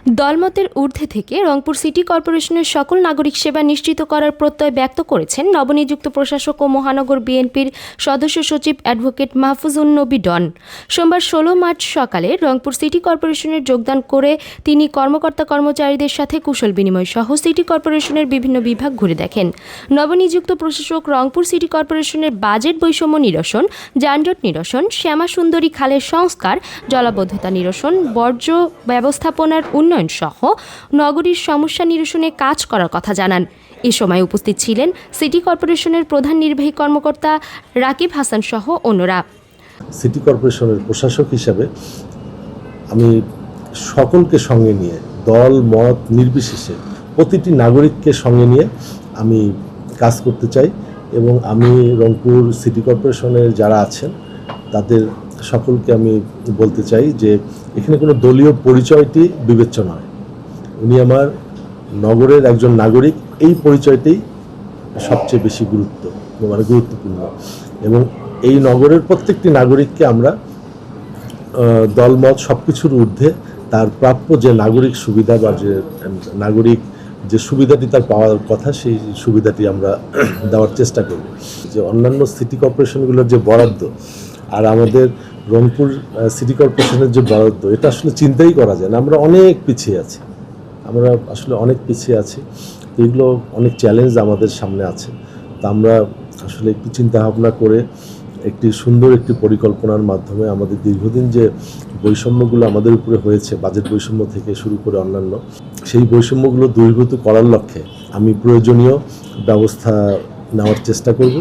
দলমতের ঊর্ধ্বে থেকে রংপুর সিটি কর্পোরেশনের সকল নাগরিক সেবা নিশ্চিত করার প্রত্যয় ব্যক্ত করেছেন নবনিযুক্ত প্রশাসক ও মহানগর বিএনপির সদস্য সচিব অ্যাডভোকেট মাহফুজুন নবী ডন। সোমবার ১৬ মার্চ সকালে রংপুর সিটি কর্পোরেশনের যোগদান করে তিনি কর্মকর্তা কর্মচারীদের সাথে কুশল বিনিময় সহ সিটি কর্পোরেশনের বিভিন্ন বিভাগ ঘুরে দেখেন। নবনিযুক্ত প্রশাসক রংপুর সিটি কর্পোরেশনের বাজেট বৈষম্য নিরসন, যানজট নিরসন, শ্যামা সুন্দরী খালের সংস্কার, জলাবদ্ধতা নিরসন, বর্জ্য ব্যবস্থাপনার উন্নয়ন সহ নগরীর সমস্যা নিরসনে কাজ করার কথা জানান। এ সময় উপস্থিত ছিলেন সিটি কর্পোরেশনের প্রধান নির্বাহী কর্মকর্তা রাকিব হাসান সহ অন্যরা। সিটি কর্পোরেশনের প্রশাসক হিসাবে আমি সকলকে সঙ্গে নিয়ে, দল মত নির্বিশেষে প্রতিটি নাগরিককে সঙ্গে নিয়ে আমি কাজ করতে চাই এবং আমি রংপুর সিটি কর্পোরেশনের যারা আছেন তাদের সকলকে আমি বলতে চাই যে এখানে কোনো দলীয় পরিচয়টি বিবেচ্য নয়। উনি আমার নগরের একজন নাগরিক, এই পরিচয়টি সবচেয়ে বেশি গুরুত্বপূর্ণ এবং এই নগরের প্রত্যেকটি নাগরিককে আমরা দলমত সব কিছুর ঊর্ধ্বে তার প্রাপ্য যে নাগরিক সুবিধা বা যে নাগরিক যে সুবিধাটি তার পাওয়ার কথা সেই সুবিধাটি আমরা দেওয়ার চেষ্টা করব। যে অন্যান্য সিটি কর্পোরেশনগুলোর যে বরাদ্দ আর আমাদের রংপুর সিটি কর্পোরেশনের যে বরাদ্দ, এটা আসলে চিন্তাই করা যায় না। আমরা অনেক পিছিয়ে আছি, এগুলো অনেক চ্যালেঞ্জ আমাদের সামনে আছে। তা আমরা আসলে একটু চিন্তা ভাবনা করে একটি সুন্দর একটি পরিকল্পনার মাধ্যমে আমাদের দীর্ঘদিন যে বৈষম্যগুলো আমাদের উপরে হয়েছে, বাজেট বৈষম্য থেকে শুরু করে অন্যান্য, সেই বৈষম্যগুলো দূরীভূত করার লক্ষ্যে আমি প্রয়োজনীয় ব্যবস্থা নেওয়ার চেষ্টা করব।